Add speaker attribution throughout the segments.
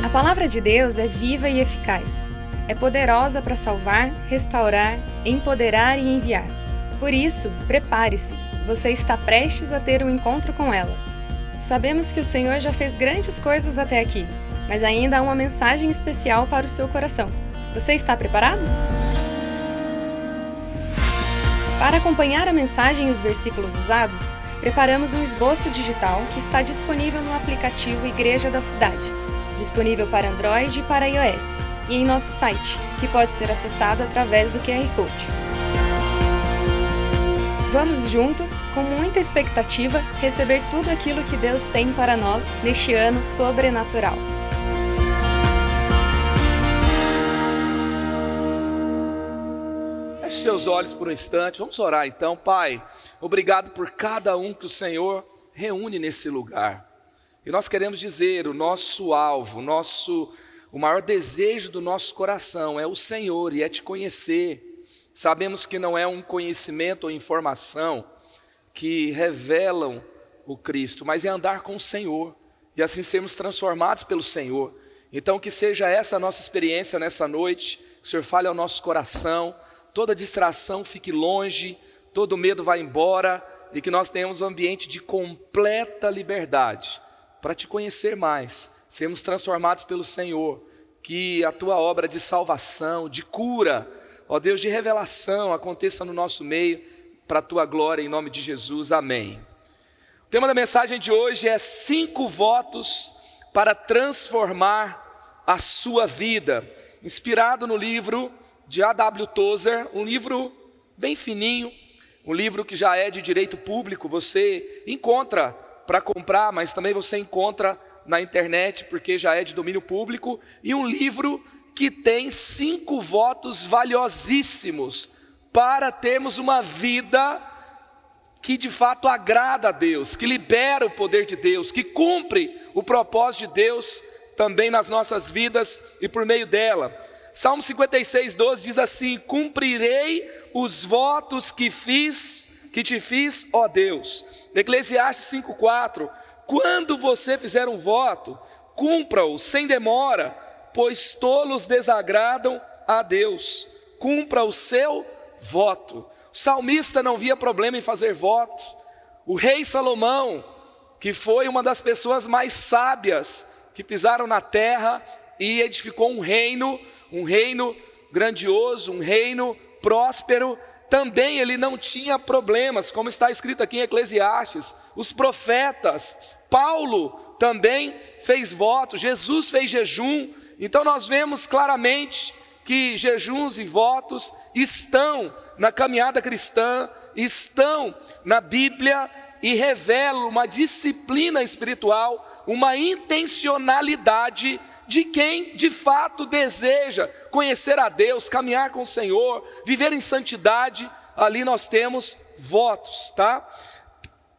Speaker 1: A palavra de Deus é viva e eficaz. É poderosa para salvar, restaurar, empoderar e enviar. Por isso, prepare-se. Você está prestes a ter um encontro com ela. Sabemos que o Senhor já fez grandes coisas até aqui, mas ainda há uma mensagem especial para o seu coração. Você está preparado? Para acompanhar a mensagem e os versículos usados, preparamos um esboço digital que está disponível no aplicativo Igreja da Cidade, disponível para Android e para iOS, e em nosso site, que pode ser acessado através do QR Code. Vamos juntos, com muita expectativa, receber tudo aquilo que Deus tem para nós neste ano sobrenatural.
Speaker 2: Feche seus olhos por um instante, vamos orar então. Pai, obrigado por cada um que o Senhor reúne nesse lugar. E nós queremos dizer, o nosso alvo, o maior desejo do nosso coração é o Senhor e é te conhecer. Sabemos que não é um conhecimento ou informação que revelam o Cristo, mas é andar com o Senhor e assim sermos transformados pelo Senhor. Então que seja essa a nossa experiência nessa noite, que o Senhor fale ao nosso coração, toda distração fique longe, todo medo vá embora e que nós tenhamos um ambiente de completa liberdade para te conhecer mais, sermos transformados pelo Senhor, que a tua obra de salvação, de cura, ó Deus, de revelação aconteça no nosso meio, para a tua glória, em nome de Jesus, amém. O tema da mensagem de hoje é 5 votos para transformar a sua vida, inspirado no livro de A.W. Tozer, um livro bem fininho, um livro que já é de direito público, você encontra para comprar, mas também você encontra na internet, porque já é de domínio público, e um livro que tem 5 votos valiosíssimos para termos uma vida que de fato agrada a Deus, que libera o poder de Deus, que cumpre o propósito de Deus também nas nossas vidas e por meio dela. Salmo 56:12 diz assim: cumprirei os votos que te fiz, ó Deus. Eclesiastes 5:4, quando você fizer um voto, cumpra-o sem demora, pois tolos desagradam a Deus. Cumpra o seu voto. O salmista não via problema em fazer votos. O rei Salomão, que foi uma das pessoas mais sábias que pisaram na terra e edificou um reino grandioso, um reino próspero, também ele não tinha problemas, como está escrito aqui em Eclesiastes. Os profetas, Paulo também fez votos, Jesus fez jejum. Então nós vemos claramente que jejuns e votos estão na caminhada cristã, estão na Bíblia e revelam uma disciplina espiritual, uma intencionalidade de quem de fato deseja conhecer a Deus, caminhar com o Senhor, viver em santidade. Ali nós temos votos, tá?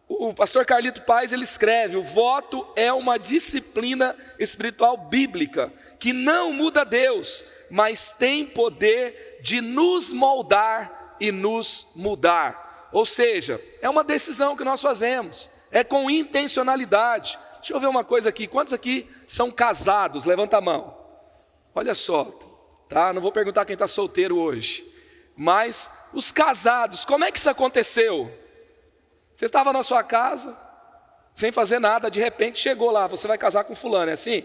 Speaker 2: O pastor Carlito Paes, ele escreve: o voto é uma disciplina espiritual bíblica, que não muda Deus, mas tem poder de nos moldar e nos mudar. Ou seja, é uma decisão que nós fazemos, é com intencionalidade. Deixa eu ver uma coisa aqui, quantos aqui são casados? Levanta a mão. Olha só, tá? Não vou perguntar quem está solteiro hoje, mas os casados, como é que isso aconteceu? Você estava na sua casa, sem fazer nada, de repente chegou lá, você vai casar com fulano, é assim?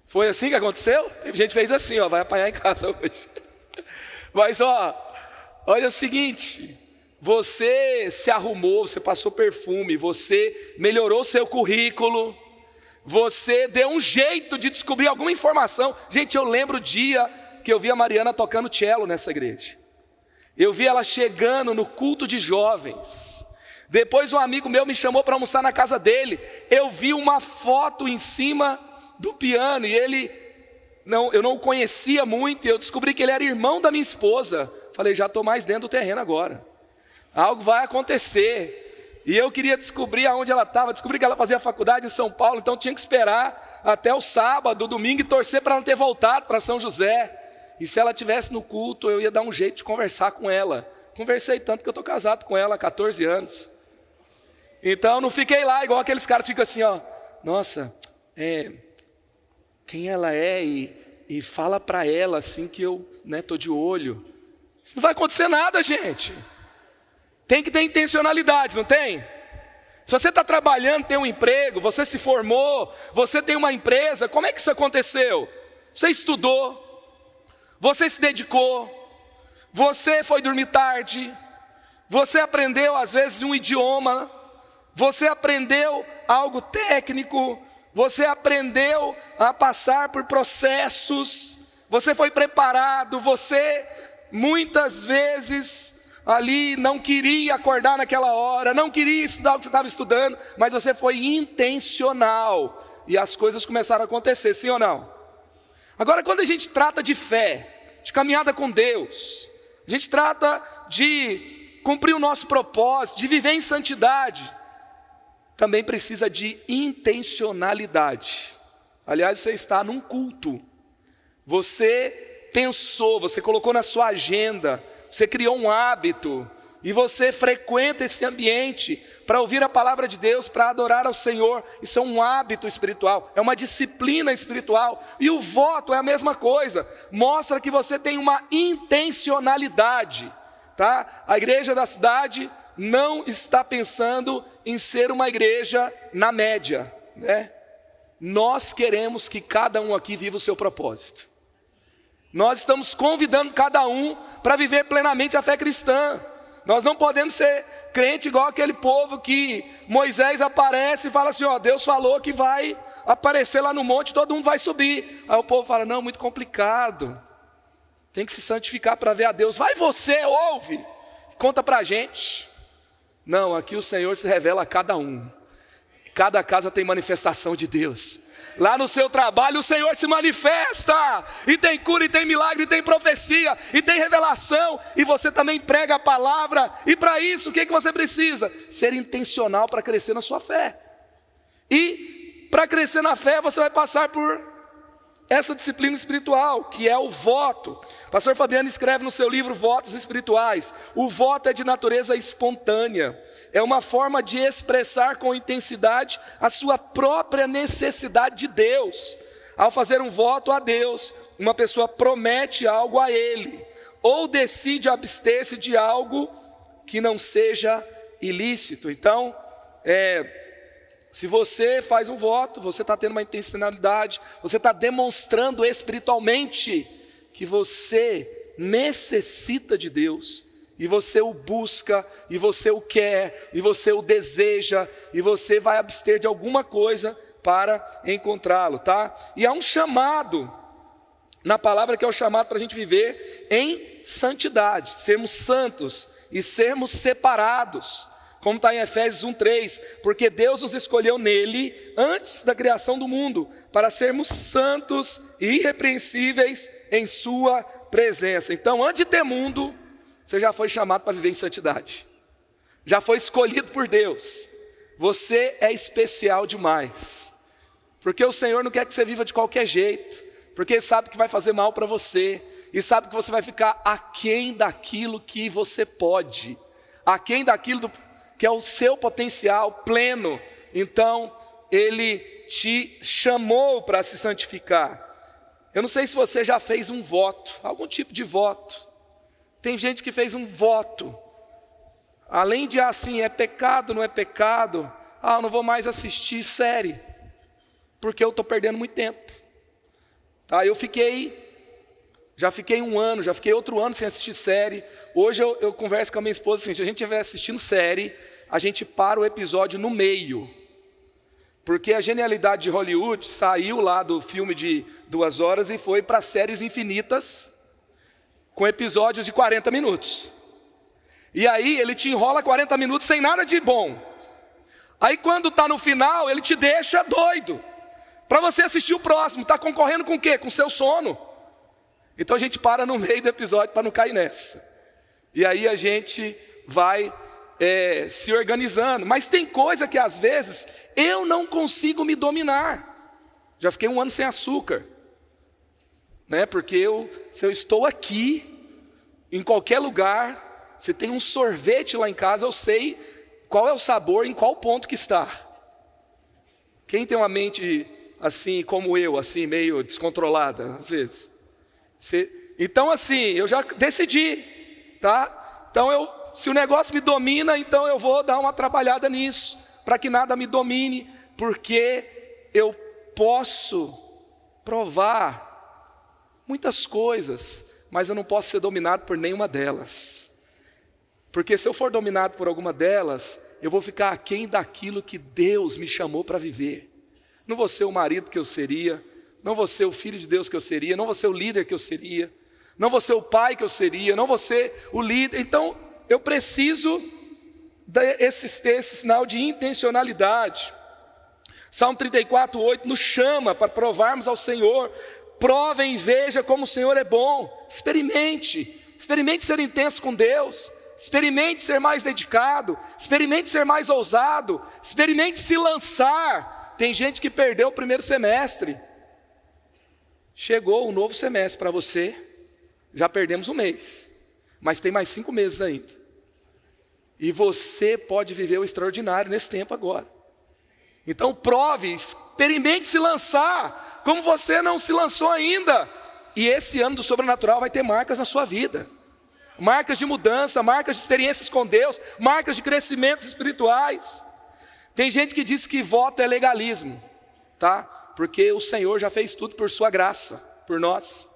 Speaker 2: Foi assim que aconteceu? Tem gente que fez assim, ó, vai apanhar em casa hoje. Mas olha o seguinte, você se arrumou, você passou perfume, você melhorou seu currículo, você deu um jeito de descobrir alguma informação. Gente, eu lembro o dia que eu vi a Mariana tocando cello nessa igreja. Eu vi ela chegando no culto de jovens. Depois um amigo meu me chamou para almoçar na casa dele. Eu vi uma foto em cima do piano e eu não o conhecia muito. E eu descobri que ele era irmão da minha esposa. Falei, já estou mais dentro do terreno agora. Algo vai acontecer. E eu queria descobrir aonde ela estava. Descobri que ela fazia faculdade em São Paulo, então tinha que esperar até o sábado, domingo e torcer para ela ter voltado para São José. E se ela estivesse no culto, eu ia dar um jeito de conversar com ela. Conversei tanto que eu estou casado com ela há 14 anos. Então não fiquei lá igual aqueles caras que ficam assim, ó. Nossa, quem ela é e fala para ela assim que eu estou de olho. Isso não vai acontecer nada, gente. Tem que ter intencionalidade, não tem? Se você está trabalhando, tem um emprego, você se formou, você tem uma empresa, como é que isso aconteceu? Você estudou, você se dedicou, você foi dormir tarde, você aprendeu às vezes um idioma, você aprendeu algo técnico, você aprendeu a passar por processos, você foi preparado, você muitas vezes ali não queria acordar naquela hora, não queria estudar o que você estava estudando, mas você foi intencional e as coisas começaram a acontecer, sim ou não? Agora, quando a gente trata de fé, de caminhada com Deus, a gente trata de cumprir o nosso propósito, de viver em santidade, também precisa de intencionalidade. Aliás, você está num culto, você pensou, você colocou na sua agenda, você criou um hábito e você frequenta esse ambiente para ouvir a palavra de Deus, para adorar ao Senhor. Isso é um hábito espiritual, é uma disciplina espiritual. E o voto é a mesma coisa, mostra que você tem uma intencionalidade, tá? A igreja da cidade não está pensando em ser uma igreja na média, né? Nós queremos que cada um aqui viva o seu propósito. Nós estamos convidando cada um para viver plenamente a fé cristã. Nós não podemos ser crente igual aquele povo que Moisés aparece e fala assim, ó, Deus falou que vai aparecer lá no monte, todo mundo vai subir. Aí o povo fala, não, muito complicado, tem que se santificar para ver a Deus. Vai você, ouve, conta para a gente. Não, aqui o Senhor se revela a cada um. Cada casa tem manifestação de Deus. Lá no seu trabalho o Senhor se manifesta, e tem cura, e tem milagre, e tem profecia, e tem revelação, e você também prega a palavra. E para isso, o que você precisa? Ser intencional para crescer na sua fé. E para crescer na fé, você vai passar por essa disciplina espiritual, que é o voto. Pastor Fabiano escreve no seu livro Votos Espirituais. O voto é de natureza espontânea, é uma forma de expressar com intensidade a sua própria necessidade de Deus. Ao fazer um voto a Deus, uma pessoa promete algo a Ele, ou decide abster-se de algo que não seja ilícito. Então, se você faz um voto, você está tendo uma intencionalidade, você está demonstrando espiritualmente que você necessita de Deus, e você o busca, e você o quer, e você o deseja, e você vai abster de alguma coisa para encontrá-lo, tá? E há um chamado na palavra que é o chamado para a gente viver em santidade, sermos santos e sermos separados. Como está em Efésios 1:3, porque Deus nos escolheu nele, antes da criação do mundo, para sermos santos e irrepreensíveis em sua presença. Então, antes de ter mundo, você já foi chamado para viver em santidade. Já foi escolhido por Deus. Você é especial demais. Porque o Senhor não quer que você viva de qualquer jeito. Porque Ele sabe que vai fazer mal para você. E sabe que você vai ficar aquém daquilo que você pode. Aquém daquilo que é o seu potencial pleno. Então, Ele te chamou para se santificar. Eu não sei se você já fez um voto, algum tipo de voto. Tem gente que fez um voto, além de assim, é pecado, não é pecado, eu não vou mais assistir série, porque eu estou perdendo muito tempo. Tá, já fiquei um ano, já fiquei outro ano sem assistir série. Hoje eu converso com a minha esposa assim, se a gente estiver assistindo série, a gente para o episódio no meio. Porque a genialidade de Hollywood saiu lá do filme de 2 horas e foi para séries infinitas, com episódios de 40 minutos. E aí ele te enrola 40 minutos sem nada de bom. Aí quando está no final, ele te deixa doido, para você assistir o próximo. Está concorrendo com o quê? Com o seu sono. Então a gente para no meio do episódio para não cair nessa. E aí a gente vai se organizando. Mas tem coisa que às vezes eu não consigo me dominar. Já fiquei 1 ano sem açúcar, né? Porque se eu estou aqui, em qualquer lugar, se tem um sorvete lá em casa, eu sei qual é o sabor, em qual ponto que está. Quem tem uma mente assim como eu, assim meio descontrolada às vezes. Então assim, eu já decidi, tá? Então se o negócio me domina, então eu vou dar uma trabalhada nisso, para que nada me domine, porque eu posso provar muitas coisas, mas eu não posso ser dominado por nenhuma delas. Porque se eu for dominado por alguma delas, eu vou ficar aquém daquilo que Deus me chamou para viver. Não vou ser o marido que eu seria, não vou ser o filho de Deus que eu seria, não vou ser o líder que eu seria, não vou ser o pai que eu seria, não vou ser o líder. Então, eu preciso desse sinal de intencionalidade. Salmo 34:8 nos chama para provarmos ao Senhor. Provem e veja como o Senhor é bom. Experimente ser intenso com Deus. Experimente ser mais dedicado, experimente ser mais ousado, experimente se lançar. Tem gente que perdeu o primeiro semestre. Chegou um novo semestre para você, já perdemos um mês, mas tem mais 5 meses ainda. E você pode viver o extraordinário nesse tempo agora. Então prove, experimente se lançar, como você não se lançou ainda. E esse ano do sobrenatural vai ter marcas na sua vida. Marcas de mudança, marcas de experiências com Deus, marcas de crescimentos espirituais. Tem gente que diz que voto é legalismo, tá? Porque o Senhor já fez tudo por sua graça, por nós,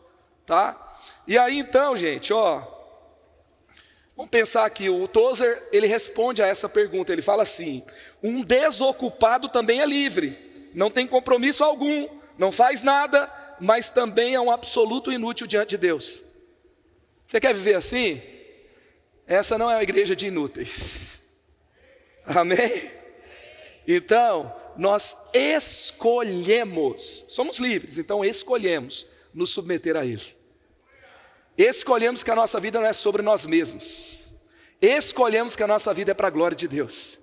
Speaker 2: tá? E aí então, gente, vamos pensar aqui, o Tozer, ele responde a essa pergunta, ele fala assim: um desocupado também é livre, não tem compromisso algum, não faz nada, mas também é um absoluto inútil diante de Deus. Você quer viver assim? Essa não é uma igreja de inúteis. Amém? Então, nós escolhemos, somos livres, então escolhemos nos submeter a Ele. Escolhemos que a nossa vida não é sobre nós mesmos. Escolhemos que a nossa vida é para a glória de Deus.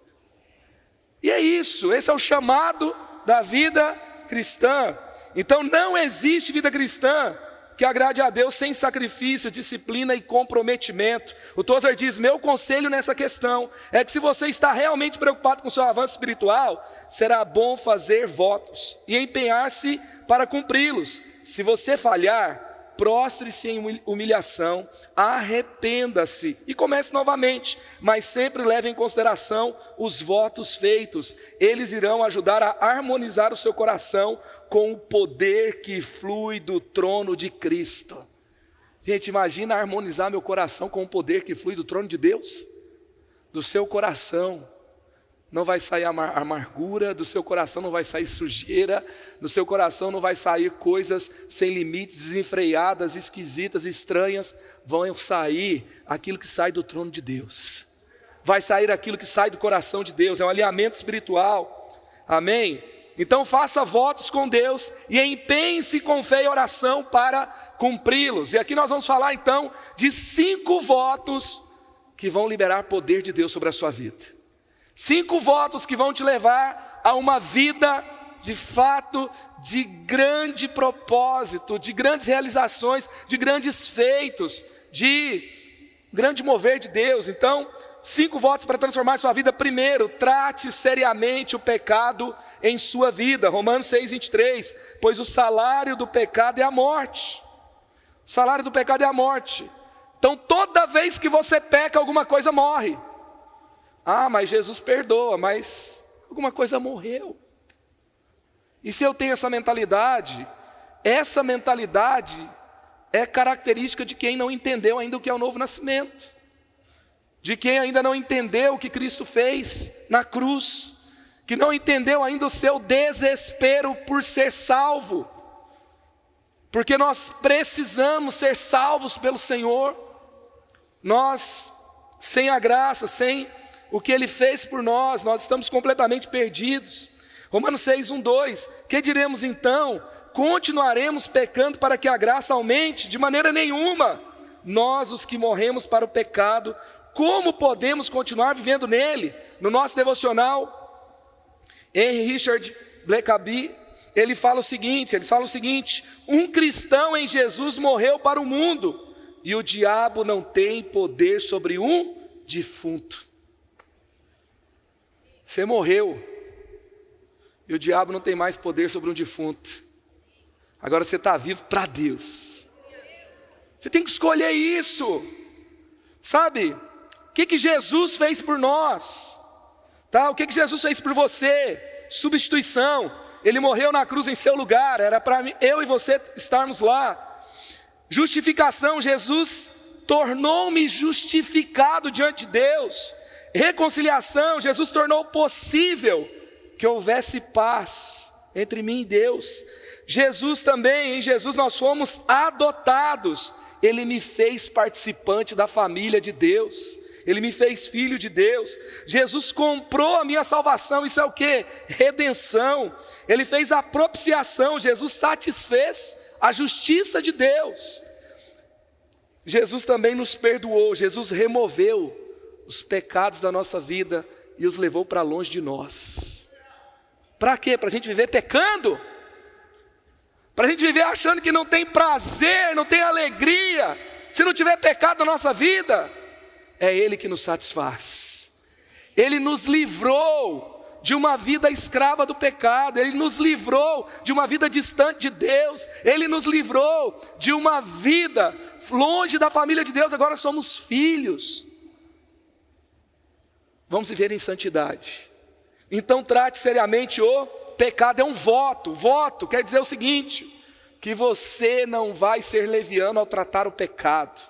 Speaker 2: E é isso, esse é o chamado da vida cristã. Então não existe vida cristã que agrade a Deus sem sacrifício, disciplina e comprometimento. O Tozer diz: meu conselho nessa questão é que se você está realmente preocupado com o seu avanço espiritual, será bom fazer votos e empenhar-se para cumpri-los. Se você falhar, prostre-se em humilhação, arrependa-se e comece novamente, mas sempre leve em consideração os votos feitos. Eles irão ajudar a harmonizar o seu coração com o poder que flui do trono de Cristo. Gente, imagina harmonizar meu coração com o poder que flui do trono de Deus. Do seu coração não vai sair amargura, do seu coração não vai sair sujeira, do seu coração não vai sair coisas sem limites, desenfreadas, esquisitas, estranhas. Vão sair aquilo que sai do trono de Deus. Vai sair aquilo que sai do coração de Deus, é um alinhamento espiritual. Amém? Então faça votos com Deus e empenhe-se com fé e oração para cumpri-los. E aqui nós vamos falar então de 5 votos que vão liberar poder de Deus sobre a sua vida. 5 votos que vão te levar a uma vida de fato de grande propósito, de grandes realizações, de grandes feitos, de grande mover de Deus. Então, 5 votos para transformar sua vida. Primeiro, trate seriamente o pecado em sua vida. Romanos 6:23, pois o salário do pecado é a morte. O salário do pecado é a morte. Então toda vez que você peca, alguma coisa morre. Ah, mas Jesus perdoa, mas alguma coisa morreu. E se eu tenho essa mentalidade é característica de quem não entendeu ainda o que é o novo nascimento. De quem ainda não entendeu o que Cristo fez na cruz. Que não entendeu ainda o seu desespero por ser salvo. Porque nós precisamos ser salvos pelo Senhor. Nós, sem a graça, sem o que Ele fez por nós estamos completamente perdidos. Romanos 6:1-2, que diremos então? Continuaremos pecando para que a graça aumente? De maneira nenhuma. Nós, os que morremos para o pecado, como podemos continuar vivendo nele? No nosso devocional, Henry Richard Blackaby, ele fala o seguinte: um cristão em Jesus morreu para o mundo, e o diabo não tem poder sobre um defunto. Você morreu, E o diabo não tem mais poder sobre um defunto. Agora você está vivo para Deus. Você tem que escolher isso. Sabe? O que Jesus fez por nós? Tá? O que Jesus fez por você? Substituição. Ele morreu na cruz em seu lugar. Era para eu e você estarmos lá. Justificação. Jesus tornou-me justificado diante de Deus. Reconciliação. Jesus tornou possível que houvesse paz entre mim e Deus. Jesus também, em Jesus nós fomos adotados. Ele me fez participante da família de Deus. Ele me fez filho de Deus. Jesus comprou a minha salvação. Isso é o quê? Redenção. Ele fez a propiciação. Jesus satisfez a justiça de Deus. Jesus também nos perdoou. Jesus removeu os pecados da nossa vida e os levou para longe de nós. Para quê? Para a gente viver pecando? Para a gente viver achando que não tem prazer, não tem alegria, se não tiver pecado na nossa vida? É Ele que nos satisfaz. Ele nos livrou de uma vida escrava do pecado. Ele nos livrou de uma vida distante de Deus. Ele nos livrou de uma vida longe da família de Deus. Agora somos filhos. Vamos viver em santidade. Então trate seriamente o pecado. É um voto. Voto quer dizer o seguinte: que você não vai ser leviano ao tratar o pecado.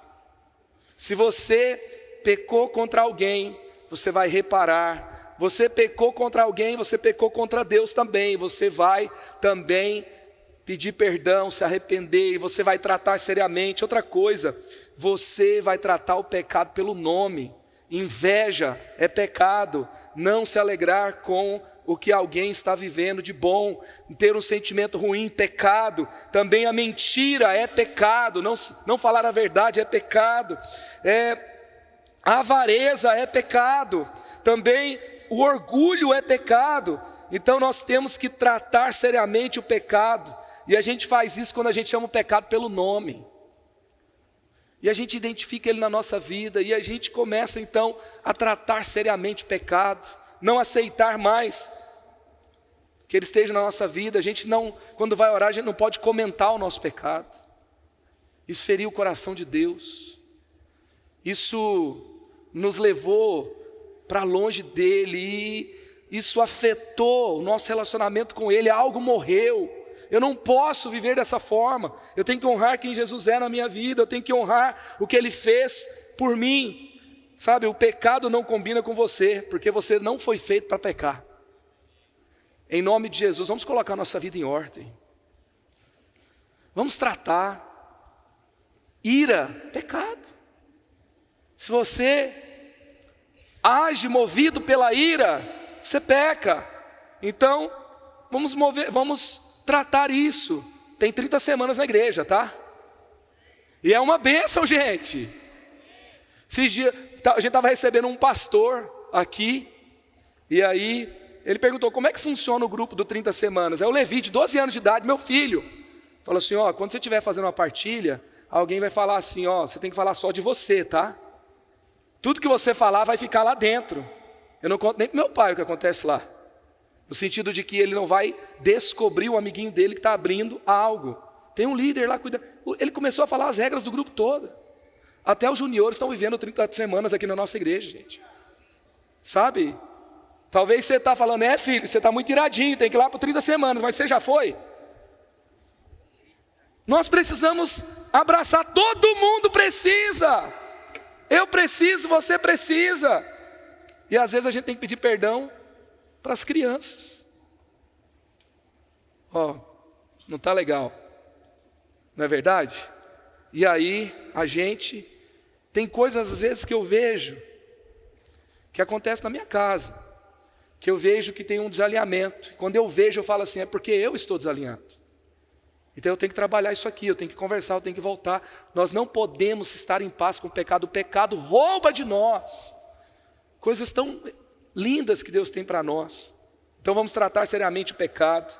Speaker 2: Se você pecou contra alguém, você vai reparar. Você pecou contra alguém, você pecou contra Deus também. Você vai também pedir perdão, se arrepender, e você vai tratar seriamente. Outra coisa, você vai tratar o pecado pelo nome. Inveja é pecado. Não se alegrar com o que alguém está vivendo de bom, ter um sentimento ruim, pecado. Também a mentira é pecado. Não falar a verdade é pecado. A avareza é pecado. Também o orgulho é pecado. Então nós temos que tratar seriamente o pecado. E a gente faz isso quando a gente chama o pecado pelo nome. E a gente identifica ele na nossa vida. E a gente começa então a tratar seriamente o pecado. Não aceitar mais que ele esteja na nossa vida. A gente não, quando vai orar, a gente não pode comentar o nosso pecado. Isso feriu o coração de Deus. Isso nos levou para longe dele. E isso afetou o nosso relacionamento com ele. Algo morreu. Eu não posso viver dessa forma. Eu tenho que honrar quem Jesus é na minha vida. Eu tenho que honrar o que Ele fez por mim. Sabe, o pecado não combina com você, porque você não foi feito para pecar. Em nome de Jesus, vamos colocar nossa vida em ordem. Vamos tratar. Ira, pecado. Se você age movido pela ira, você peca. Então, vamos tratar isso. Tem 30 semanas na igreja, tá? E é uma bênção, gente. Esses dias, a gente estava recebendo um pastor aqui. E aí, ele perguntou, como é que funciona o grupo do 30 semanas? É o Levi, de 12 anos de idade, meu filho. Falou assim, quando você estiver fazendo uma partilha, alguém vai falar assim, você tem que falar só de você, tá? Tudo que você falar vai ficar lá dentro. Eu não conto nem pro meu pai o que acontece lá. No sentido de que ele não vai descobrir o amiguinho dele que está abrindo algo. Tem um líder lá cuidando. Ele começou a falar as regras do grupo todo. Até os juniores estão vivendo 30 semanas aqui na nossa igreja, gente. Sabe? Talvez você está falando, filho, você está muito iradinho, tem que ir lá para 30 semanas, mas você já foi? Nós precisamos abraçar, todo mundo precisa. Eu preciso, você precisa. E às vezes a gente tem que pedir perdão para as crianças. Não está legal, não é verdade? E aí a gente tem coisas às vezes que eu vejo que acontece na minha casa, que eu vejo que tem um desalinhamento. Quando eu vejo, eu falo assim, é porque eu estou desalinhado. Então eu tenho que trabalhar isso aqui, eu tenho que conversar, eu tenho que voltar. Nós não podemos estar em paz com o pecado. O pecado rouba de nós coisas tão lindas que Deus tem para nós. Então vamos tratar seriamente o pecado.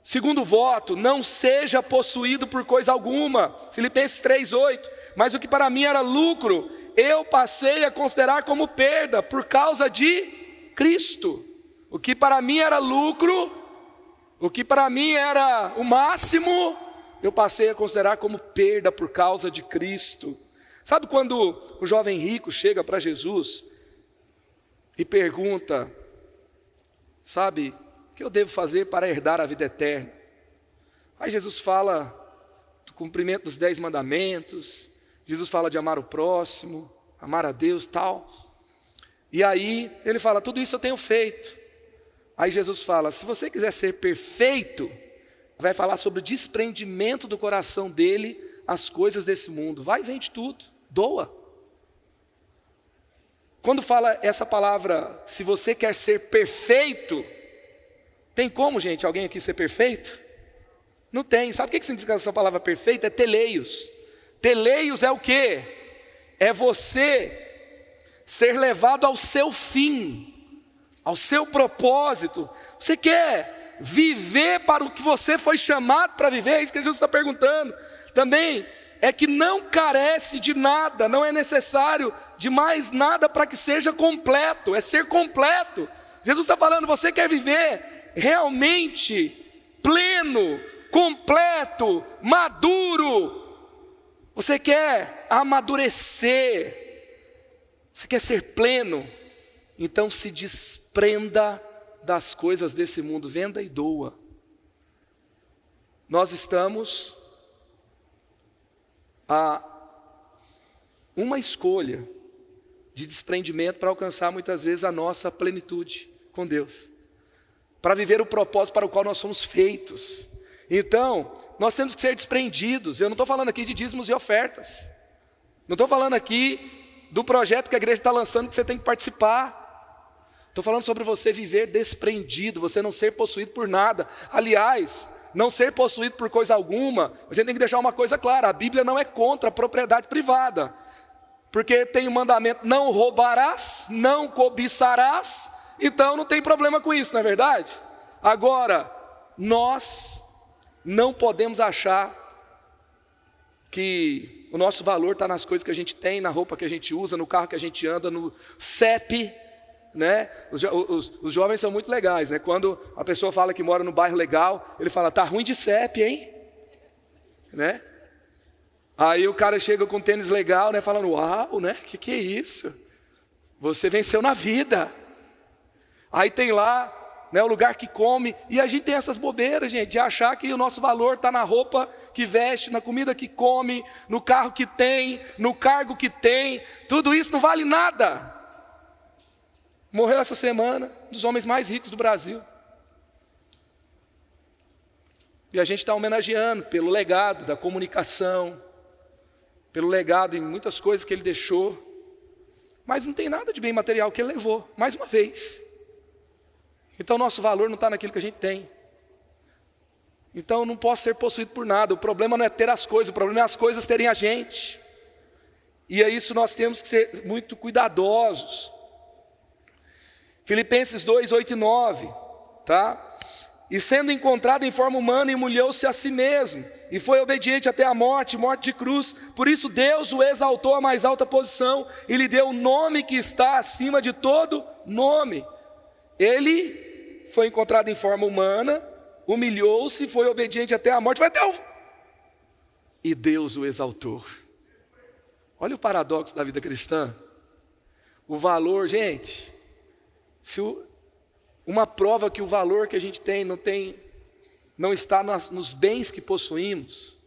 Speaker 2: Segundo voto, não seja possuído por coisa alguma. Filipenses 3:8. Mas o que para mim era lucro, eu passei a considerar como perda por causa de Cristo. O que para mim era lucro, O que para mim era o máximo, eu passei a considerar como perda por causa de Cristo. Sabe quando o jovem rico chega para Jesus e pergunta, sabe, o que eu devo fazer para herdar a vida eterna? Aí Jesus fala do cumprimento dos 10 mandamentos, Jesus fala de amar o próximo, amar a Deus, tal. E aí ele fala, tudo isso eu tenho feito. Aí Jesus fala, se você quiser ser perfeito, vai falar sobre o desprendimento do coração dele às coisas desse mundo. Vai e vende tudo, doa. Quando fala essa palavra, se você quer ser perfeito, tem como, gente, alguém aqui ser perfeito? Não tem. Sabe o que significa essa palavra perfeito? É teleios. Teleios é o quê? É você ser levado ao seu fim, ao seu propósito. Você quer viver para o que você foi chamado para viver? É isso que Jesus está perguntando. Também é que não carece de nada, não é necessário de mais nada para que seja completo, é ser completo. Jesus está falando, você quer viver realmente pleno, completo, maduro. Você quer amadurecer, você quer ser pleno. Então se desprenda das coisas desse mundo, venda e doa. Nós estamos a uma escolha de desprendimento para alcançar muitas vezes a nossa plenitude com Deus, para viver o propósito para o qual nós somos feitos. Então, nós temos que ser desprendidos. Eu não estou falando aqui de dízimos e ofertas, não estou falando aqui do projeto que a igreja está lançando que você tem que participar. Estou falando sobre você viver desprendido, você não ser possuído por nada. Aliás, não ser possuído por coisa alguma, a gente tem que deixar uma coisa clara, a Bíblia não é contra a propriedade privada, porque tem o mandamento, não roubarás, não cobiçarás, então não tem problema com isso, não é verdade? Agora, nós não podemos achar que o nosso valor está nas coisas que a gente tem, na roupa que a gente usa, no carro que a gente anda, no CEP, né? Os jovens são muito legais, né? Quando a pessoa fala que mora no bairro legal, ele fala, tá ruim de CEP, hein? Né? Aí o cara chega com um tênis legal, né? Falando, uau, né? Que é isso? Você venceu na vida. Aí tem lá, né, o lugar que come, e a gente tem essas bobeiras, gente, de achar que o nosso valor está na roupa que veste, na comida que come, no carro que tem, no cargo que tem. Tudo isso não vale nada. Morreu essa semana um dos homens mais ricos do Brasil. E a gente está homenageando pelo legado da comunicação, pelo legado em muitas coisas que ele deixou. Mas não tem nada de bem material que ele levou, mais uma vez. Então nosso valor não está naquilo que a gente tem. Então eu não posso ser possuído por nada. O problema não é ter as coisas, o problema é as coisas terem a gente. E é isso nós temos que ser muito cuidadosos. Filipenses 2, 8 e 9, tá? E sendo encontrado em forma humana, humilhou-se a si mesmo, e foi obediente até a morte, morte de cruz. Por isso Deus o exaltou à mais alta posição, e lhe deu o nome que está acima de todo nome. Ele foi encontrado em forma humana, humilhou-se, foi obediente até a morte, e Deus o exaltou. Olha o paradoxo da vida cristã. O valor, gente, uma prova que o valor que a gente tem não está nos bens que possuímos,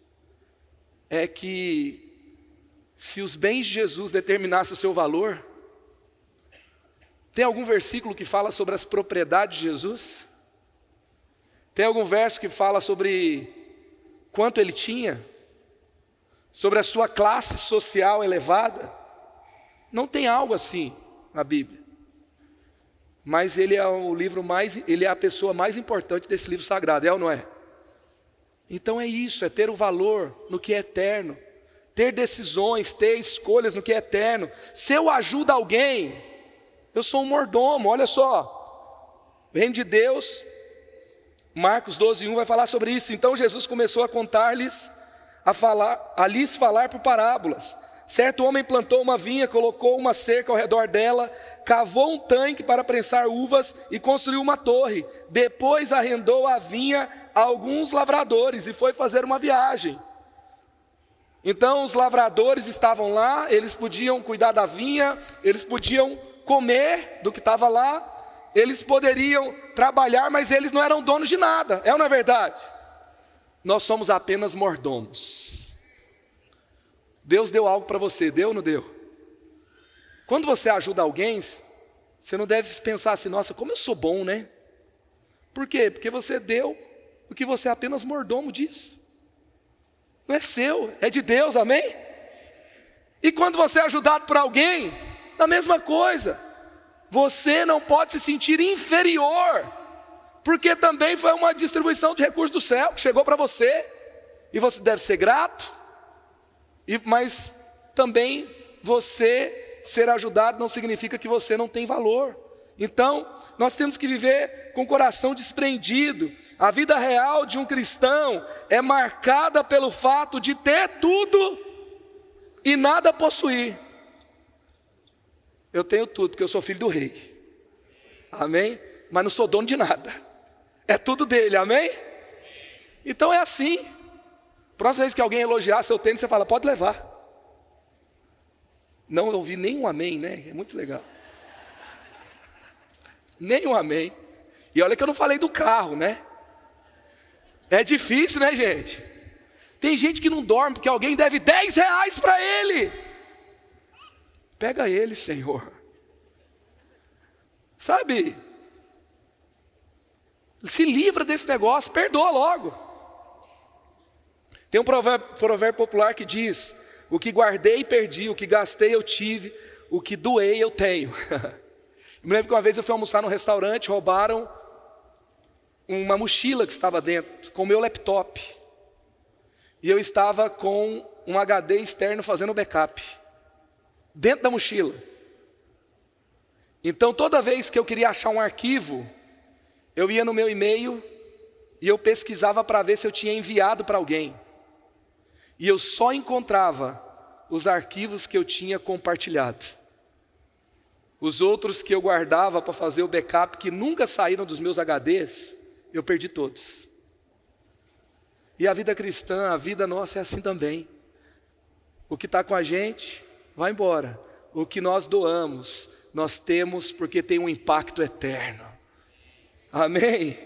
Speaker 2: é que se os bens de Jesus determinassem o seu valor, tem algum versículo que fala sobre as propriedades de Jesus? Tem algum verso que fala sobre quanto ele tinha? Sobre a sua classe social elevada? Não tem algo assim na Bíblia. Mas ele é ele é a pessoa mais importante desse livro sagrado, é ou não é? Então é isso, é ter o valor no que é eterno, ter decisões, ter escolhas no que é eterno. Se eu ajudo alguém, eu sou um mordomo. Olha só, o reino de Deus, Marcos 12, 1 vai falar sobre isso. Então Jesus começou a contar-lhes, a lhes falar por parábolas, certo homem plantou uma vinha, colocou uma cerca ao redor dela, cavou um tanque para prensar uvas e construiu uma torre. Depois arrendou a vinha a alguns lavradores e foi fazer uma viagem. Então os lavradores estavam lá, eles podiam cuidar da vinha, eles podiam comer do que estava lá, eles poderiam trabalhar, mas eles não eram donos de nada, é ou não é verdade? Nós somos apenas mordomos. Deus deu algo para você, deu ou não deu? Quando você ajuda alguém, você não deve pensar assim, nossa, como eu sou bom, né? Por quê? Porque você deu o que você é apenas mordomo disso. Não é seu, é de Deus, amém? E quando você é ajudado por alguém, a mesma coisa. Você não pode se sentir inferior, porque também foi uma distribuição de recursos do céu que chegou para você, e você deve ser grato, mas também você ser ajudado não significa que você não tem valor. Então, nós temos que viver com o coração desprendido. A vida real de um cristão é marcada pelo fato de ter tudo e nada possuir. Eu tenho tudo, porque eu sou filho do rei. Amém? Mas não sou dono de nada. É tudo dele, amém? Então é assim. Próxima vez que alguém elogiar seu tênis, você fala, pode levar. Não ouvi nenhum amém, né? É muito legal. Nenhum amém. E olha que eu não falei do carro, né? É difícil, né, gente? Tem gente que não dorme porque alguém deve R$10 para ele. Pega ele, Senhor. Sabe? Se livra desse negócio, perdoa logo. Tem um provérbio popular que diz: o que guardei, perdi, o que gastei, eu tive, o que doei, eu tenho. Eu me lembro que uma vez eu fui almoçar num restaurante, roubaram uma mochila que estava dentro, com o meu laptop. E eu estava com um HD externo fazendo backup, dentro da mochila. Então toda vez que eu queria achar um arquivo, eu ia no meu e-mail e eu pesquisava para ver se eu tinha enviado para alguém. E eu só encontrava os arquivos que eu tinha compartilhado. Os outros que eu guardava para fazer o backup, que nunca saíram dos meus HDs, eu perdi todos. E a vida cristã, a vida nossa é assim também. O que está com a gente, vai embora. O que nós doamos, nós temos porque tem um impacto eterno. Amém?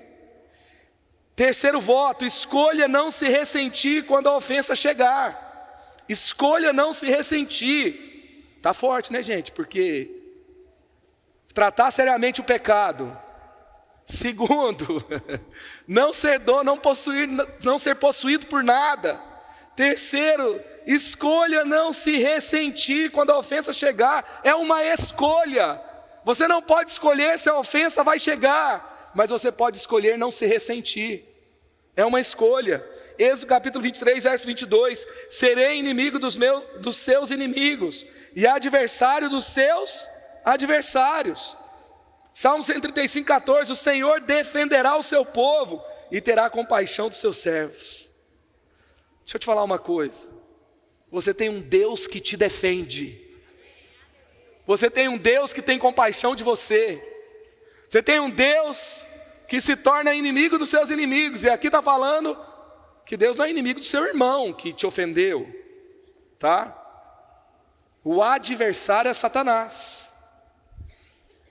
Speaker 2: Terceiro voto, escolha não se ressentir quando a ofensa chegar. Escolha não se ressentir. Está forte, né, gente? Porque tratar seriamente o pecado. Segundo, não ser dono, não ser possuído por nada. Terceiro, escolha não se ressentir quando a ofensa chegar. É uma escolha. Você não pode escolher se a ofensa vai chegar, mas você pode escolher não se ressentir. É uma escolha. Êxodo capítulo 23, verso 22. Serei inimigo dos seus inimigos e adversário dos seus adversários. Salmo 135, 14. O Senhor defenderá o seu povo e terá compaixão dos seus servos. Deixa eu te falar uma coisa. Você tem um Deus que te defende. Você tem um Deus que tem compaixão de você. Você tem um Deus que se torna inimigo dos seus inimigos. E aqui está falando que Deus não é inimigo do seu irmão que te ofendeu, tá? O adversário é Satanás.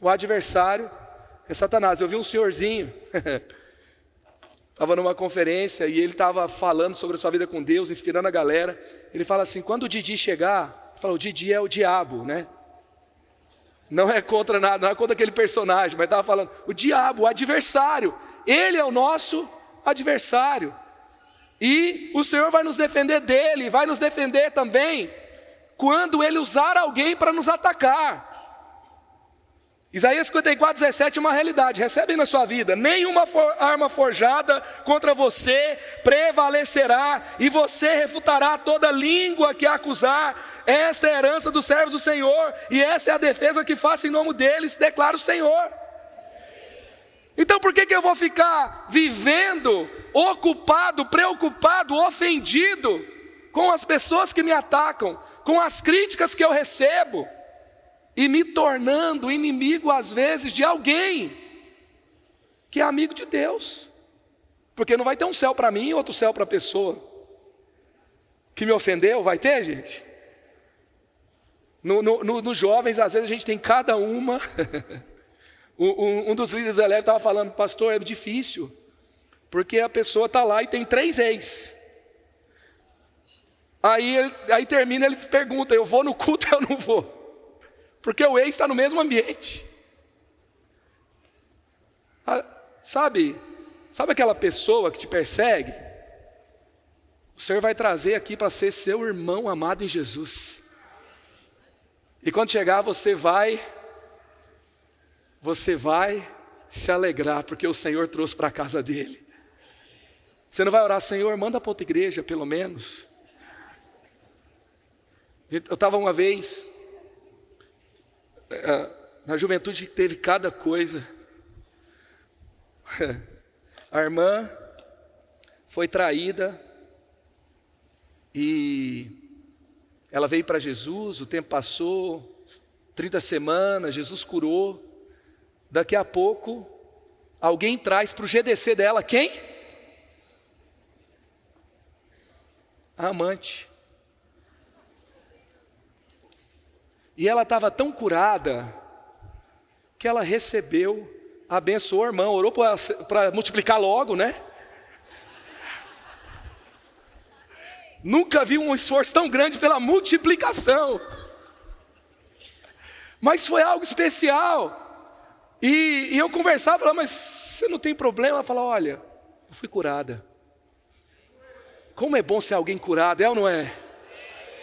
Speaker 2: O adversário é Satanás. Eu vi um senhorzinho, estava numa conferência e ele estava falando sobre a sua vida com Deus, inspirando a galera. Ele fala assim, quando o Didi chegar, ele fala, o Didi é o diabo, né? Não é contra nada, não é contra aquele personagem, mas estava falando, o diabo, o adversário, ele é o nosso adversário. E o Senhor vai nos defender dele, vai nos defender também quando ele usar alguém para nos atacar. Isaías 54, 17 é uma realidade, recebe na sua vida. Nenhuma arma forjada contra você prevalecerá, e você refutará toda língua que a acusar. Essa é a herança dos servos do Senhor, e essa é a defesa que faço em nome deles, declara o Senhor. Então por que eu vou ficar vivendo ocupado, preocupado, ofendido com as pessoas que me atacam, com as críticas que eu recebo, e me tornando inimigo às vezes de alguém que é amigo de Deus. Porque não vai ter um céu para mim e outro céu para a pessoa que me ofendeu, vai ter, gente? Nos jovens, às vezes a gente tem cada uma. Um dos líderes elétricos estava falando, pastor, é difícil, porque a pessoa está lá e tem 3 ex. Aí termina, ele pergunta, eu vou no culto ou eu não vou? Porque o ex está no mesmo ambiente. Sabe aquela pessoa que te persegue? O Senhor vai trazer aqui para ser seu irmão amado em Jesus. E quando chegar, você vai se alegrar, porque o Senhor trouxe para a casa dele. Você não vai orar, Senhor, manda para outra igreja, pelo menos. Eu estava uma vez, na juventude teve cada coisa. A irmã foi traída e ela veio para Jesus, o tempo passou, 30 semanas, Jesus curou. Daqui a pouco, alguém traz para o GDC dela, quem? A amante. E ela estava tão curada, que ela recebeu, abençoou a irmã, orou para multiplicar logo, né? Nunca vi um esforço tão grande pela multiplicação. Mas foi algo especial. E eu conversava, falava, mas você não tem problema? Ela falava, olha, eu fui curada. Como é bom ser alguém curado, é ou não é?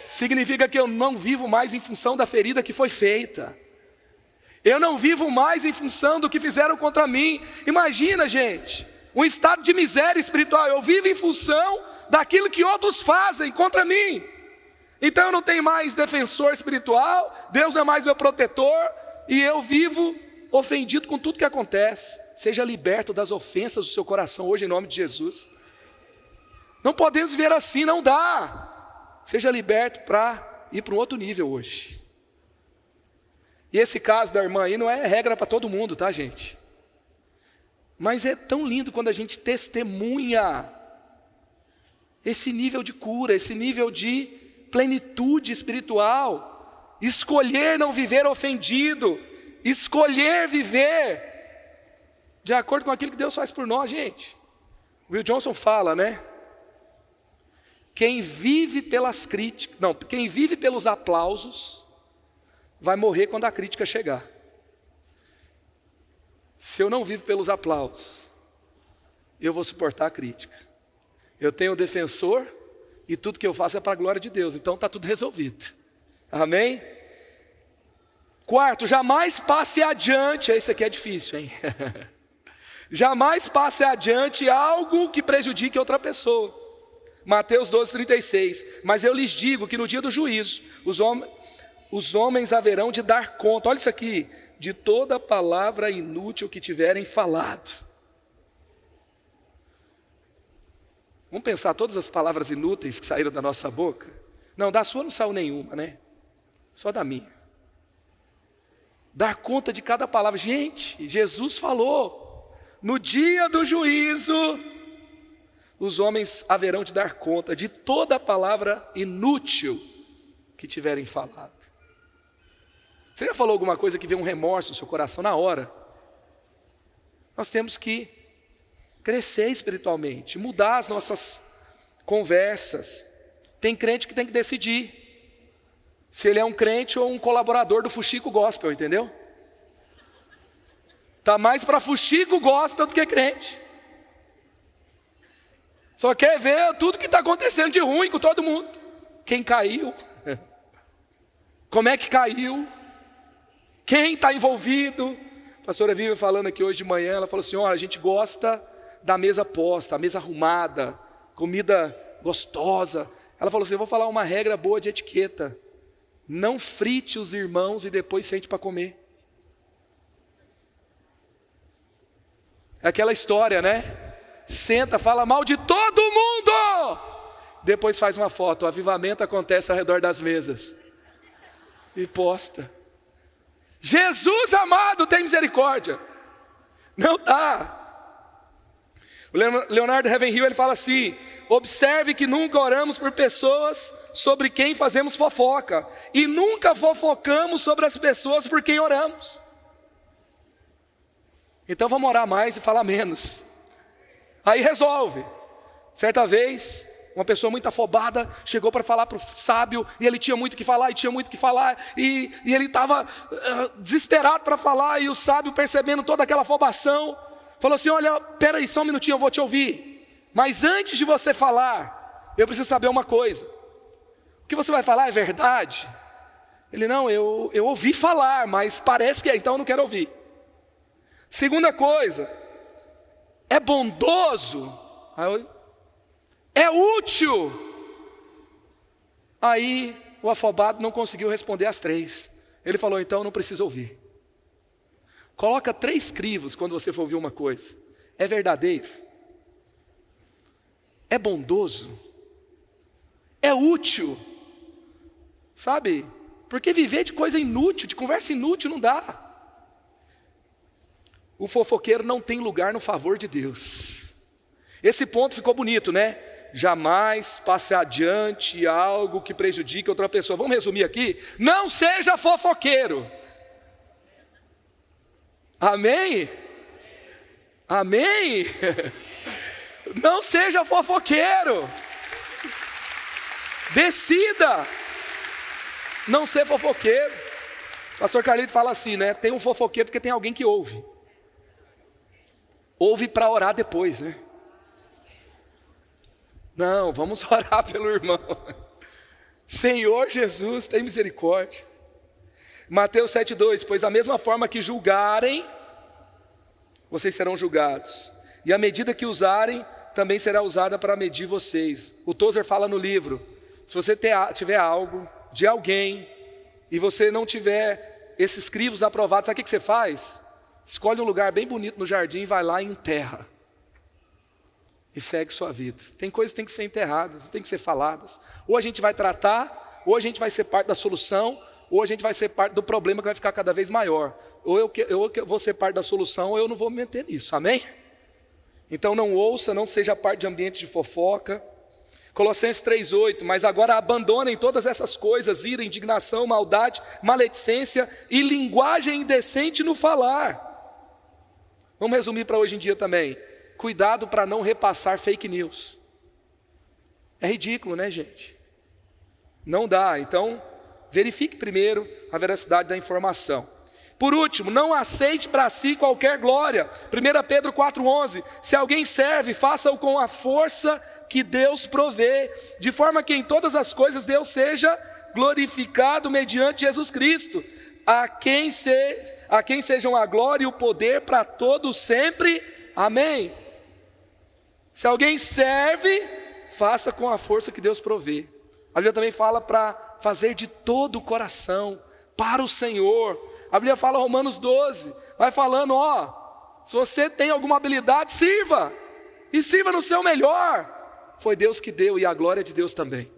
Speaker 2: Significa que eu não vivo mais em função da ferida que foi feita. Eu não vivo mais em função do que fizeram contra mim. Imagina, gente, um estado de miséria espiritual. Eu vivo em função daquilo que outros fazem contra mim. Então eu não tenho mais defensor espiritual, Deus não é mais meu protetor, e eu vivo ofendido com tudo que acontece. Seja liberto das ofensas do seu coração hoje em nome de Jesus. Não podemos viver assim, não dá. Seja liberto para ir para um outro nível hoje. E esse caso da irmã aí não é regra para todo mundo, tá, gente? Mas é tão lindo quando a gente testemunha esse nível de cura, esse nível de plenitude espiritual. Escolher não viver ofendido, escolher viver de acordo com aquilo que Deus faz por nós, gente. Will Johnson fala, né? Quem vive pelas críticas, não, quem vive pelos aplausos vai morrer quando a crítica chegar. Se eu não vivo pelos aplausos, eu vou suportar a crítica. Eu tenho um defensor e tudo que eu faço é para a glória de Deus, então está tudo resolvido. Amém? Quarto, jamais passe adiante, esse aqui é difícil, hein? Jamais passe adiante algo que prejudique outra pessoa. Mateus 12:36, mas eu lhes digo que no dia do juízo, os homens haverão de dar conta, olha isso aqui, de toda palavra inútil que tiverem falado. Vamos pensar todas as palavras inúteis que saíram da nossa boca? Não, da sua não saiu nenhuma, né? Só da minha. Dar conta de cada palavra. Gente, Jesus falou, no dia do juízo, os homens haverão de dar conta de toda palavra inútil que tiverem falado. Você já falou alguma coisa que veio um remorso no seu coração na hora? Nós temos que crescer espiritualmente, mudar as nossas conversas. Tem crente que tem que decidir se ele é um crente ou um colaborador do Fuxico Gospel, entendeu? Está mais para Fuxico Gospel do que crente. Só quer ver tudo que está acontecendo de ruim com todo mundo. Quem caiu? Como é que caiu? Quem está envolvido? A pastora Vivian falando aqui hoje de manhã, ela falou assim, olha, a gente gosta da mesa posta, a mesa arrumada, comida gostosa. Ela falou assim, eu vou falar uma regra boa de etiqueta. Não frite os irmãos e depois sente para comer. É aquela história, né? Senta, fala mal de todo mundo depois faz uma foto. O avivamento acontece ao redor das mesas. E posta. Jesus amado, tem misericórdia. Não dá. O Leonardo Ravenhill, ele fala assim: observe que nunca oramos por pessoas sobre quem fazemos fofoca, e nunca fofocamos sobre as pessoas por quem oramos. Então vamos orar mais e falar menos. Aí resolve. Certa vez, uma pessoa muito afobada chegou para falar para o sábio, e ele tinha muito o que falar, e ele estava desesperado para falar, e o sábio, percebendo toda aquela afobação, falou assim: olha, peraí, só um minutinho, eu vou te ouvir. Mas antes de você falar, eu preciso saber uma coisa. O que você vai falar é verdade? Ele: não, eu ouvi falar, mas parece que é, então eu não quero ouvir. Segunda coisa, é bondoso? É útil? Aí o afobado não conseguiu responder as 3. Ele falou: então eu não preciso ouvir. Coloca 3 crivos quando você for ouvir uma coisa. É verdadeiro? É bondoso? É útil? Sabe? Porque viver de coisa inútil, de conversa inútil, não dá. O fofoqueiro não tem lugar no favor de Deus. Esse ponto ficou bonito, né? Jamais passe adiante algo que prejudique outra pessoa. Vamos resumir aqui? Não seja fofoqueiro. Amém? Amém? Não seja fofoqueiro. Decida não ser fofoqueiro. O pastor Carlito fala assim, né? Tem um fofoqueiro porque tem alguém que ouve. Ouve para orar depois, né? Não, vamos orar pelo irmão. Senhor Jesus, tem misericórdia. Mateus 7,2: pois da mesma forma que julgarem, vocês serão julgados, e a medida que usarem, também será usada para medir vocês. O Tozer fala no livro: se você tiver algo de alguém, e você não tiver esses crivos aprovados, sabe o que você faz? Escolhe um lugar bem bonito no jardim e vai lá e enterra. E segue sua vida. Tem coisas que tem que ser enterradas, tem que ser faladas. Ou a gente vai tratar, ou a gente vai ser parte da solução, ou a gente vai ser parte do problema que vai ficar cada vez maior. Ou eu vou ser parte da solução, ou eu não vou me meter nisso, amém? Então não ouça, não seja parte de ambientes de fofoca. Colossenses 3,8: mas agora abandonem todas essas coisas: ira, indignação, maldade, maledicência e linguagem indecente no falar. Vamos resumir para hoje em dia também. Cuidado para não repassar fake news. É ridículo, né, gente? Não dá. Então, verifique primeiro a veracidade da informação. Por último, não aceite para si qualquer glória. 1 Pedro 4,11: se alguém serve, faça-o com a força que Deus provê, de forma que em todas as coisas Deus seja glorificado mediante Jesus Cristo, a quem sejam a glória e o poder para todos sempre. Amém. Se alguém serve, faça com a força que Deus provê. A Bíblia também fala para fazer de todo o coração, para o Senhor. A Bíblia fala, Romanos 12, vai falando, se você tem alguma habilidade, sirva, e sirva no seu melhor. Foi Deus que deu, e a glória é de Deus também.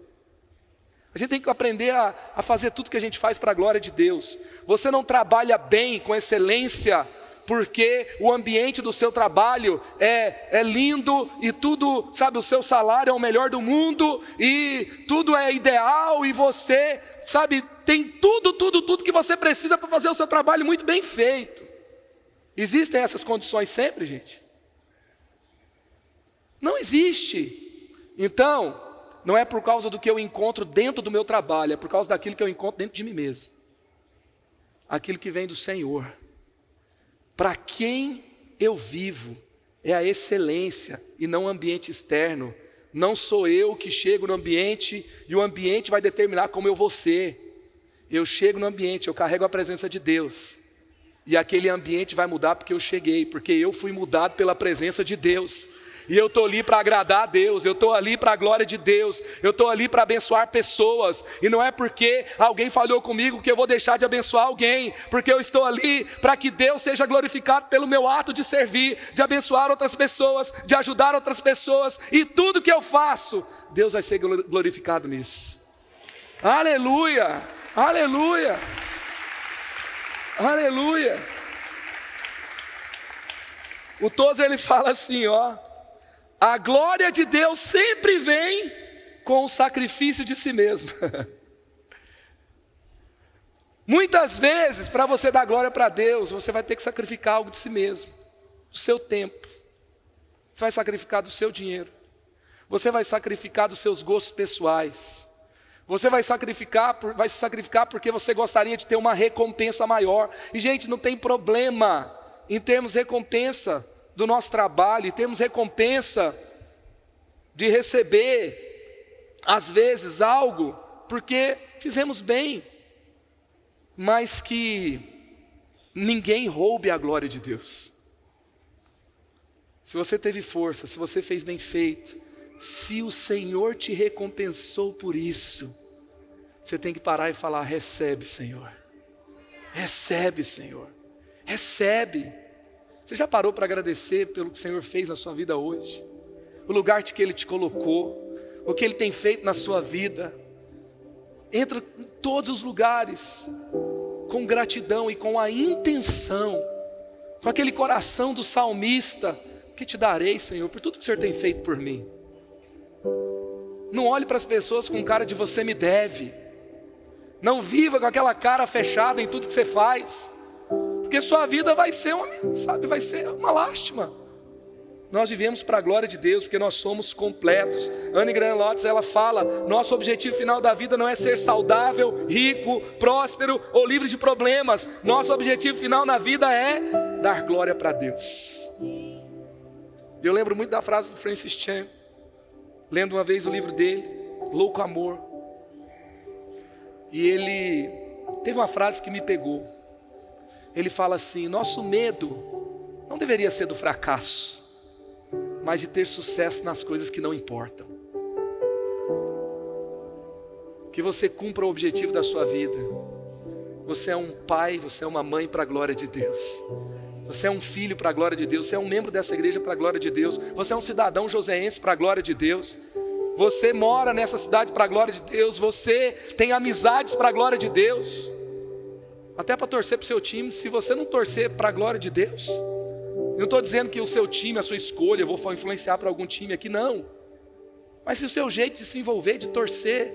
Speaker 2: A gente tem que aprender a fazer tudo que a gente faz para a glória de Deus. Você não trabalha bem, com excelência, porque o ambiente do seu trabalho é lindo, e tudo, sabe, o seu salário é o melhor do mundo, e tudo é ideal, e você, sabe, tem tudo que você precisa para fazer o seu trabalho muito bem feito. Existem essas condições sempre, gente? Não existe. Então, não é por causa do que eu encontro dentro do meu trabalho, é por causa daquilo que eu encontro dentro de mim mesmo. Aquilo que vem do Senhor. Para quem eu vivo é a excelência e não o ambiente externo. Não sou eu que chego no ambiente e o ambiente vai determinar como eu vou ser. Eu chego no ambiente, eu carrego a presença de Deus. E aquele ambiente vai mudar porque eu cheguei, porque eu fui mudado pela presença de Deus. E eu estou ali para agradar a Deus, eu estou ali para a glória de Deus, eu estou ali para abençoar pessoas. E não é porque alguém falhou comigo que eu vou deixar de abençoar alguém, porque eu estou ali para que Deus seja glorificado pelo meu ato de servir, de abençoar outras pessoas, de ajudar outras pessoas. E tudo que eu faço, Deus vai ser glorificado nisso. Aleluia, aleluia, aleluia. O Tozer ele fala assim, ó: a glória de Deus sempre vem com o sacrifício de si mesmo. Muitas vezes, para você dar glória para Deus, você vai ter que sacrificar algo de si mesmo, do seu tempo. Você vai sacrificar do seu dinheiro. Você vai sacrificar dos seus gostos pessoais. Você vai se sacrificar porque você gostaria de ter uma recompensa maior. E gente, não tem problema em termos recompensa do nosso trabalho, em termos recompensa de receber, às vezes, algo, porque fizemos bem, mas que ninguém roube a glória de Deus. Se você teve força, se você fez bem feito, se o Senhor te recompensou por isso, você tem que parar e falar: recebe, Senhor, recebe, Senhor, recebe. Você já parou para agradecer pelo que o Senhor fez na sua vida hoje? O lugar que Ele te colocou, o que Ele tem feito na sua vida. Entra em todos os lugares com gratidão e com a intenção, com aquele coração do salmista: que te darei, Senhor, por tudo que o Senhor tem feito por mim. Não olhe para as pessoas com cara de você me deve. Não viva com aquela cara fechada em tudo que você faz, porque sua vida vai ser uma lástima. Nós vivemos para a glória de Deus, porque nós somos completos. Anne Graham Lotz, ela fala: nosso objetivo final da vida não é ser saudável, rico, próspero ou livre de problemas. Nosso objetivo final na vida é dar glória para Deus. Eu lembro muito da frase do Francis Chan, lendo uma vez o livro dele, Louco Amor. E ele teve uma frase que me pegou. Ele fala assim: nosso medo não deveria ser do fracasso, mas de ter sucesso nas coisas que não importam. Que você cumpra o objetivo da sua vida. Você é um pai, você é uma mãe para a glória de Deus. Você é um filho para a glória de Deus. Você é um membro dessa igreja para a glória de Deus. Você é um cidadão joseense para a glória de Deus. Você mora nessa cidade para a glória de Deus. Você tem amizades para a glória de Deus. Até para torcer para o seu time. Se você não torcer para a glória de Deus, eu não estou dizendo que o seu time, a sua escolha, eu vou influenciar para algum time aqui, não. Mas se o seu jeito de se envolver, de torcer,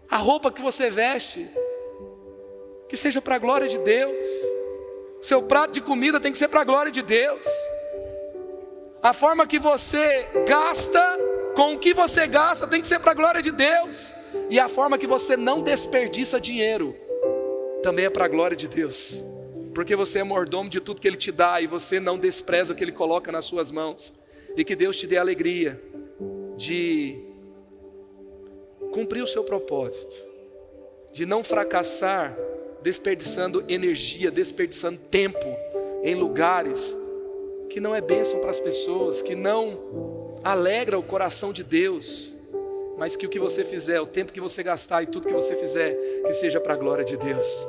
Speaker 2: a roupa que você veste, que seja para a glória de Deus. Seu prato de comida tem que ser para a glória de Deus. A forma que você gasta, com o que você gasta, tem que ser para a glória de Deus. E a forma que você não desperdiça dinheiro, também é para a glória de Deus. Porque você é mordomo de tudo que Ele te dá, e você não despreza o que Ele coloca nas suas mãos. E que Deus te dê a alegria de cumprir o seu propósito, de não fracassar desperdiçando energia, desperdiçando tempo em lugares que não é bênção para as pessoas, que não alegra o coração de Deus, mas que o que você fizer, o tempo que você gastar e tudo que você fizer, que seja para a glória de Deus.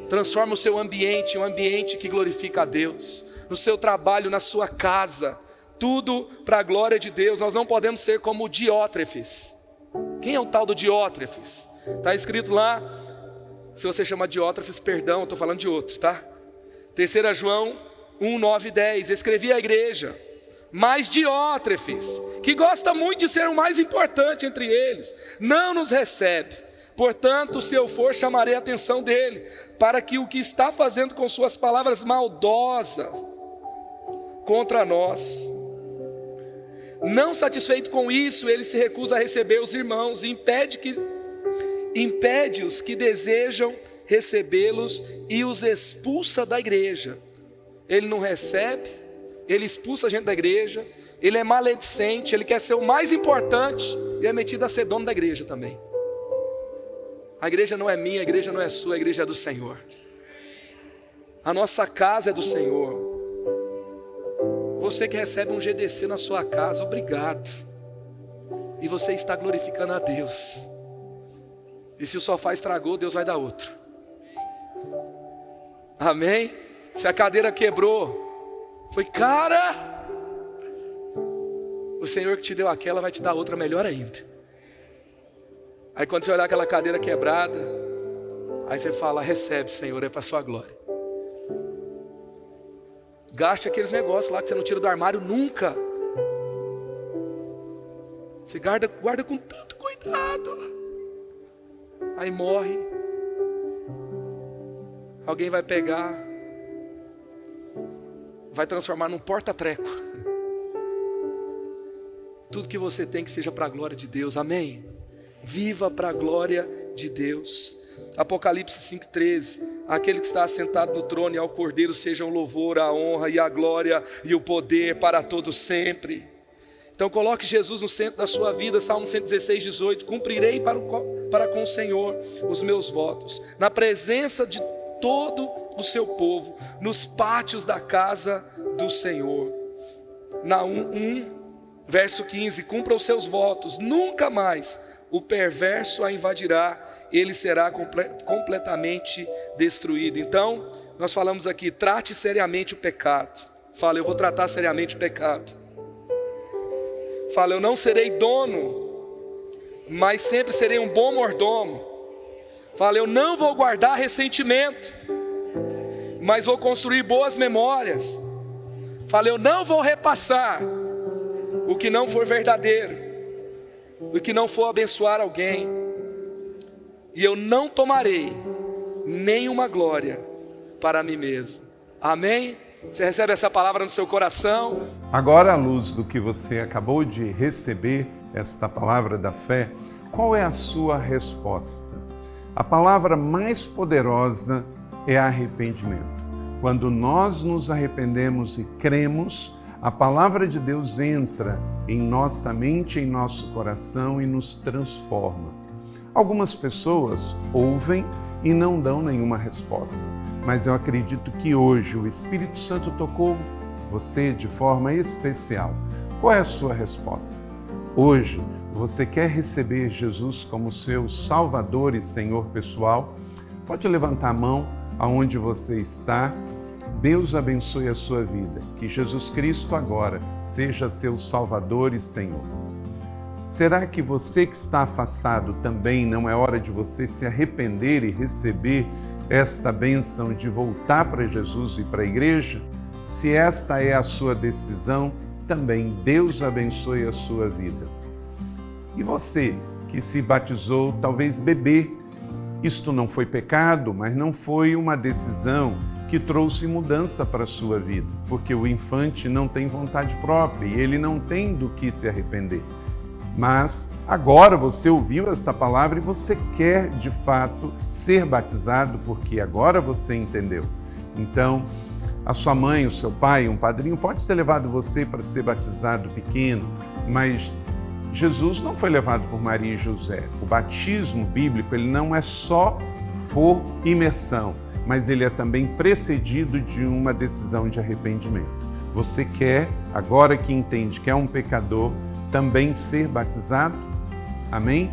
Speaker 2: Transforma o seu ambiente em um ambiente que glorifica a Deus, no seu trabalho, na sua casa, tudo para a glória de Deus. Nós não podemos ser como Diótrefes. Quem é o tal do Diótrefes? Está escrito lá. Se você chama Diótrefes, perdão, eu estou falando de outro, tá? 3 João 1, 9 e 10. Escrevi à igreja: mas Diótrefes, que gosta muito de ser o mais importante entre eles, não nos recebe. Portanto, se eu for, chamarei a atenção dele, para que o que está fazendo com suas palavras maldosas contra nós, não satisfeito com isso, ele se recusa a receber os irmãos e impede-os que desejam recebê-los e os expulsa da igreja. Ele não recebe, ele expulsa a gente da igreja, ele é maledicente, ele quer ser o mais importante e é metido a ser dono da igreja também. A igreja não é minha, a igreja não é sua, a igreja é do Senhor. A nossa casa é do Senhor. Você que recebe um GDC na sua casa, obrigado. E você está glorificando a Deus. E se o sofá estragou, Deus vai dar outro. Amém? Se a cadeira quebrou, foi cara, o Senhor que te deu aquela vai te dar outra melhor ainda. Aí quando você olhar aquela cadeira quebrada, aí você fala, recebe, Senhor, é para a sua glória. Gaste aqueles negócios lá que você não tira do armário nunca. Você guarda com tanto cuidado. Aí morre. Alguém vai pegar, vai transformar num porta-treco. Tudo que você tem que seja para a glória de Deus, amém? Viva para a glória de Deus. Apocalipse 5,13, aquele que está assentado no trono e ao Cordeiro sejam o louvor, a honra e a glória e o poder para todos sempre. Então coloque Jesus no centro da sua vida. Salmo 116:18, cumprirei para com o Senhor os meus votos, na presença de todo o seu povo, nos pátios da casa do Senhor. Naum 1, verso 15, cumpra os seus votos, nunca mais o perverso a invadirá, ele será completamente destruído. Então, nós falamos aqui, trate seriamente o pecado. Fala, eu vou tratar seriamente o pecado. Fala, eu não serei dono, mas sempre serei um bom mordomo. Fala, eu não vou guardar ressentimento, mas vou construir boas memórias. Fala, eu não vou repassar o que não for verdadeiro, o que não for abençoar alguém. E eu não tomarei nenhuma glória para mim mesmo. Amém? Você recebe essa palavra no seu coração?
Speaker 3: Agora, à luz do que você acabou de receber, esta palavra da fé, qual é a sua resposta? A palavra mais poderosa é arrependimento. Quando nós nos arrependemos e cremos, a palavra de Deus entra em nossa mente, em nosso coração e nos transforma. Algumas pessoas ouvem e não dão nenhuma resposta, mas eu acredito que hoje o Espírito Santo tocou você de forma especial. Qual é a sua resposta? Hoje, você quer receber Jesus como seu Salvador e Senhor pessoal? Pode levantar a mão aonde você está. Deus abençoe a sua vida. Que Jesus Cristo agora seja seu Salvador e Senhor. Será que você que está afastado também não é hora de você se arrepender e receber esta bênção de voltar para Jesus e para a igreja? Se esta é a sua decisão, também Deus abençoe a sua vida. E você que se batizou, talvez bebê, isto não foi pecado, mas não foi uma decisão que trouxe mudança para a sua vida, porque o infante não tem vontade própria e ele não tem do que se arrepender. Mas agora você ouviu esta palavra e você quer de fato ser batizado, porque agora você entendeu. Então, a sua mãe, o seu pai, um padrinho pode ter levado você para ser batizado pequeno, mas Jesus não foi levado por Maria e José. O batismo bíblico, ele não é só por imersão, mas ele é também precedido de uma decisão de arrependimento. Você quer, agora que entende que é um pecador, também ser batizado? Amém?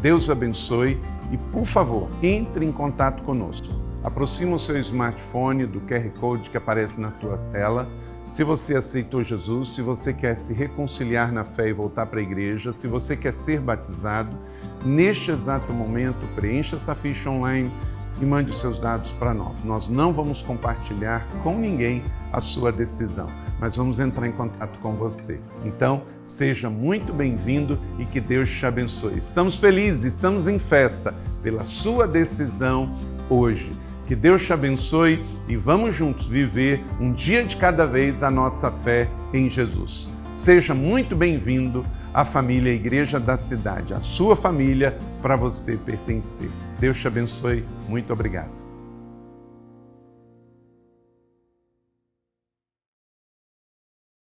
Speaker 3: Deus abençoe e, por favor, entre em contato conosco. Aproxima o seu smartphone do QR Code que aparece na tua tela. Se você aceitou Jesus, se você quer se reconciliar na fé e voltar para a igreja, se você quer ser batizado, neste exato momento, preencha essa ficha online e mande os seus dados para nós. Nós não vamos compartilhar com ninguém a sua decisão, mas vamos entrar em contato com você. Então, seja muito bem-vindo e que Deus te abençoe. Estamos felizes, estamos em festa pela sua decisão hoje. Que Deus te abençoe e vamos juntos viver um dia de cada vez a nossa fé em Jesus. Seja muito bem-vindo à família Igreja da Cidade, a sua família para você pertencer. Deus te abençoe. Muito obrigado.